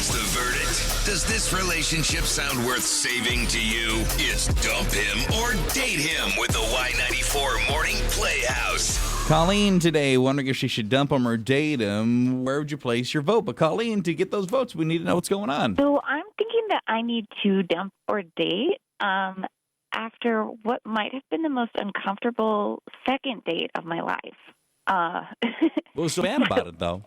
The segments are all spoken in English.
What's the verdict? Does this relationship sound worth saving to you? It's dump him or date him with the Y94 Morning Playhouse. Colleen today wondering if she should dump him or date him. Where would you place your vote? But Colleen, to get those votes, we need to know what's going on. So I'm thinking that I need to dump or date after what might have been the most uncomfortable second date of my life. What was so bad about it, though?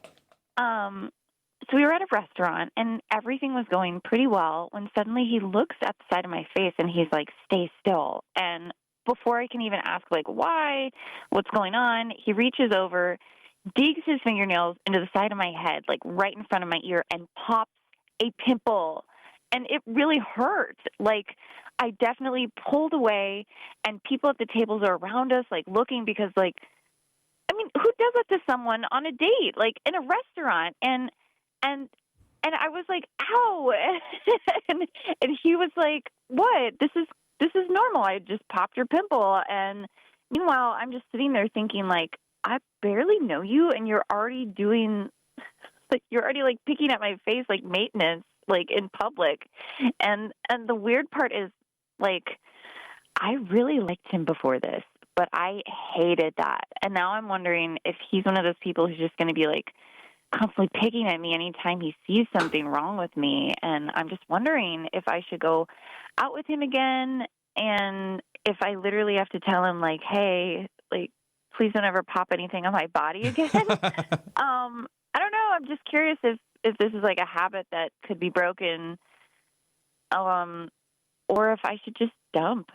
So we were at a restaurant, and everything was going pretty well when suddenly he looks at the side of my face, and he's like, stay still. And before I can even ask, like, why, what's going on, he reaches over, digs his fingernails into the side of my head, like right in front of my ear, and pops a pimple. And it really hurt. Like, I definitely pulled away, and people at the tables are around us, like, looking because, like, I mean, who does that to someone on a date, like, in a restaurant? And I was like, ow. and he was like, what? This is normal. I just popped your pimple. And meanwhile, I'm just sitting there thinking, like, I barely know you, and you're already doing, like, like, picking at my face, like, maintenance, like, in public. And the weird part is, like, I really liked him before this, but I hated that. And now I'm wondering if he's one of those people who's just going to be, like, constantly picking at me anytime he sees something wrong with me. And I'm just wondering if I should go out with him again, and if I literally have to tell him, like, hey, like, please don't ever pop anything on my body again. I don't know. I'm just curious if this is like a habit that could be broken, or if I should just dump.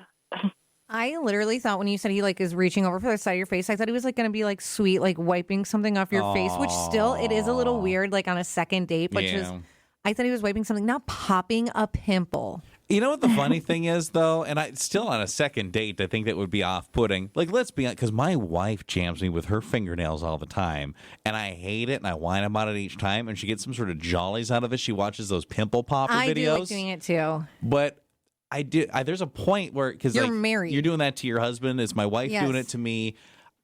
I literally thought when you said he like is reaching over for the side of your face, I thought he was like going to be like sweet, like wiping something off your face, which still it is a little weird, like on a second date. But just I thought he was wiping something, not popping a pimple. You know what the funny thing is, though? And still on a second date, I think that would be off-putting. Like, let's be honest, because my wife jams me with her fingernails all the time, and I hate it, and I whine about it each time, and she gets some sort of jollies out of it. She watches those pimple popper videos. I do like doing it, too. But I do. There's a point where, because you're like, married, you're doing that to your husband. It's my wife doing it to me.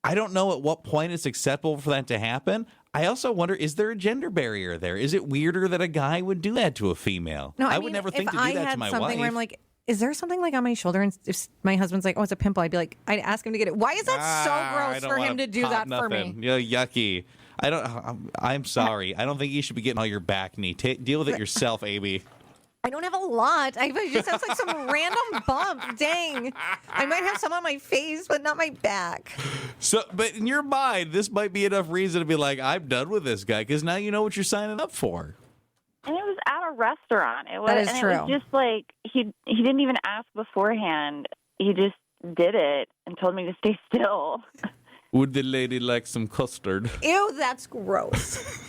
I don't know at what point it's acceptable for that to happen. I also wonder, is there a gender barrier there? Is it weirder that a guy would do that to a female? No, I would never think to do that to my wife. Where I'm like, is there something like on my shoulder? And if my husband's like, oh, it's a pimple, I'd be like, I'd ask him to get it. Why is that so gross for him to do that for me? Yeah, yucky. I'm sorry. I don't think you should be getting all your back knee. Deal with it yourself, Amy. I don't have a lot. I just have like some random bump. Dang. I might have some on my face, but not my back. So, but in your mind, this might be enough reason to be like, I'm done with this guy, because now you know what you're signing up for. And it was at a restaurant. That is true. It was just like he didn't even ask beforehand. He just did it and told me to stay still. Would the lady like some custard? Ew, that's gross.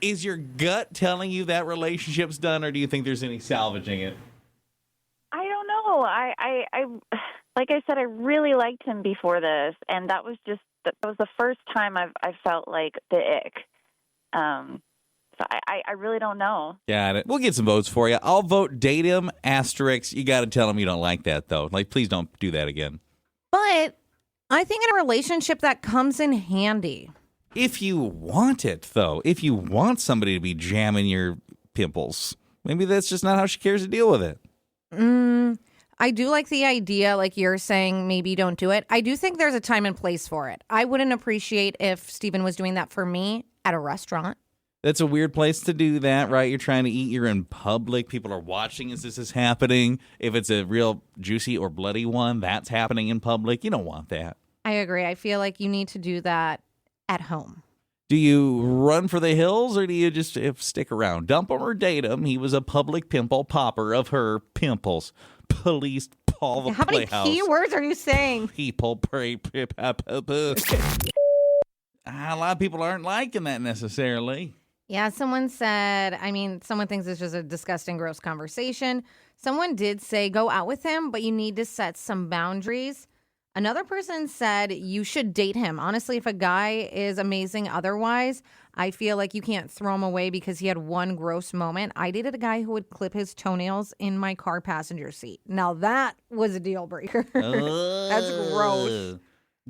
Is your gut telling you that relationship's done, or do you think there's any salvaging it? I don't know. I like I said, I really liked him before this, and that was the first time I felt like the ick. So I really don't know. Got it. We'll get some votes for you. I'll vote date him, asterisk. You got to tell him you don't like that, though. Like, please don't do that again. But I think in a relationship that comes in handy. If you want it, though, if you want somebody to be jamming your pimples, maybe that's just not how she cares to deal with it. I do like the idea, like you're saying, maybe don't do it. I do think there's a time and place for it. I wouldn't appreciate if Steven was doing that for me at a restaurant. That's a weird place to do that, right? You're trying to eat, you're in public. People are watching as this is happening. If it's a real juicy or bloody one, that's happening in public. You don't want that. I agree. I feel like you need to do that at home. Do you run for the hills, or do you just stick around? Dump him or date him? He was a public pimple popper of her pimples. Police Paul the How Playhouse. many key words are you saying? People pray. A lot of people aren't liking that necessarily. Yeah, someone said, someone thinks it's just a disgusting, gross conversation. Someone did say go out with him, but you need to set some boundaries. Another person said you should date him. Honestly, if a guy is amazing otherwise, I feel like you can't throw him away because he had one gross moment. I dated a guy who would clip his toenails in my car passenger seat. Now that was a deal breaker. That's gross.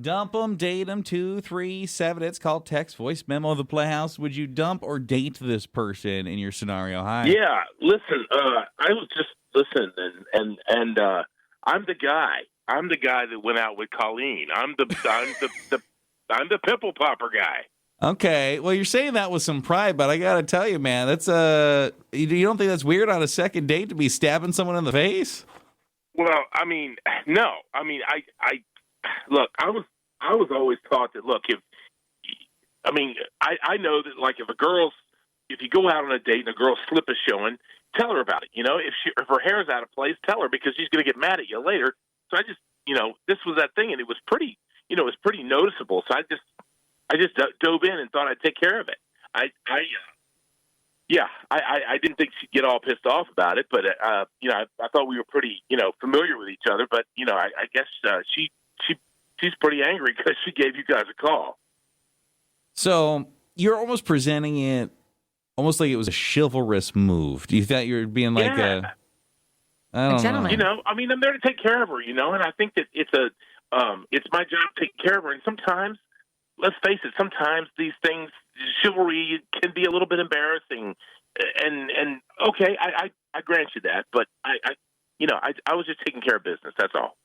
Dump them, date them, 237. It's called Text Voice Memo of the Playhouse. Would you dump or date this person in your scenario? Hi. Yeah, listen, I was just listening, and I'm the guy. I'm the guy that went out with Colleen. I'm the pimple popper guy. Okay. Well, you're saying that with some pride, but I got to tell you, man, that's you don't think that's weird on a second date to be stabbing someone in the face? Well, I mean, no. I mean, I look. I was always taught that. Look, I know that like if you go out on a date and a girl's slip is showing, tell her about it. You know, if her hair's out of place, tell her because she's going to get mad at you later. So I just, this was that thing, and it was pretty, it was pretty noticeable. So I just dove in and thought I'd take care of it. I didn't think she'd get all pissed off about it, but I thought we were pretty, familiar with each other. But I guess she's pretty angry because she gave you guys a call. So you're almost presenting it almost like it was a chivalrous move. Do you think you're being like a gentleman? I'm there to take care of her, and I think that it's my job to take care of her. And sometimes, let's face it, sometimes these things, chivalry can be a little bit embarrassing. And okay, I grant you that, but I was just taking care of business. That's all.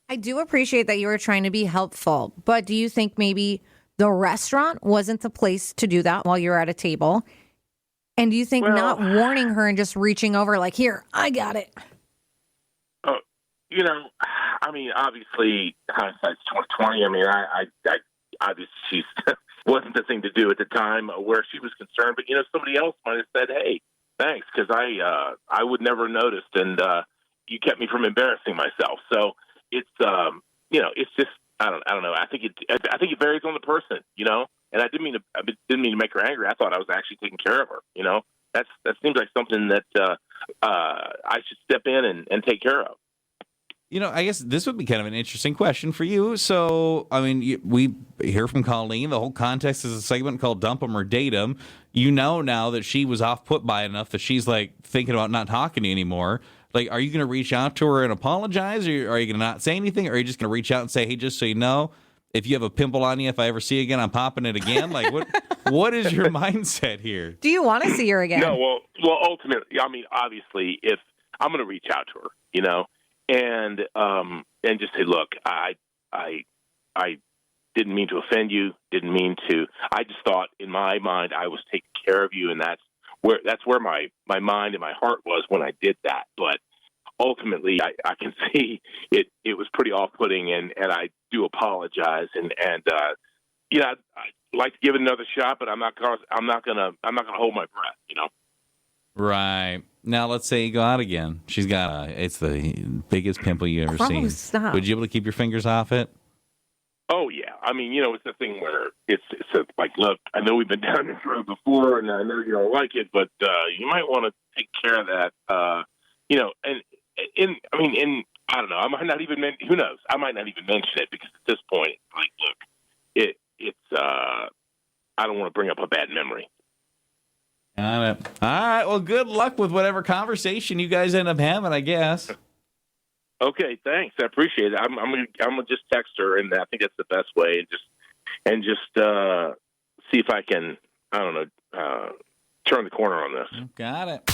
I do appreciate that you were trying to be helpful, but do you think maybe the restaurant wasn't the place to do that while you're at a table? And do you think not warning her and just reaching over like, here, I got it? Obviously, hindsight's 2020. I mean, I obviously she wasn't the thing to do at the time where she was concerned. But somebody else might have said, "Hey, thanks," because I would never have noticed, and you kept me from embarrassing myself. So it's it's just I don't know. I think it varies on the person, And I didn't mean to make her angry. I thought I was actually taking care of her. That seems like something that I should step in and take care of. I guess this would be kind of an interesting question for you. So, I mean, we hear from Colleen. The whole context is a segment called Dump 'em or Date 'em. You know now that she was off put by enough that she's like thinking about not talking to you anymore. Like, are you going to reach out to her and apologize? Or are you going to not say anything? Or are you just going to reach out and say, hey, just so you know, if you have a pimple on you, if I ever see you again, I'm popping it again? Like, what is your mindset here? Do you want to see her again? No, well, ultimately, I mean, obviously, if I'm going to reach out to her, and just say, look, I didn't mean to offend you, didn't mean to. I just thought in my mind I was taking care of you, and that's where my mind and my heart was when I did that. But ultimately, I can see it was pretty off-putting, and I do apologize, and I'd like to give it another shot, but I'm not gonna hold my breath, Right. Now, let's say you go out again. She's got it's the biggest pimple you ever seen. Stop. Would you be able to keep your fingers off it? Oh, yeah. I mean, it's the thing where it's like, look, I know we've been down this road before, and I know you don't like it, but you might want to take care of that. And I don't know. I might not even who knows? I might not even mention it because at this point, like, look, it's I don't want to bring up a bad memory. Got it. All right. Well, good luck with whatever conversation you guys end up having, I guess. Okay, thanks. I appreciate it. I'm gonna just text her, and I think that's the best way. And just see if I can, I don't know, turn the corner on this. Got it.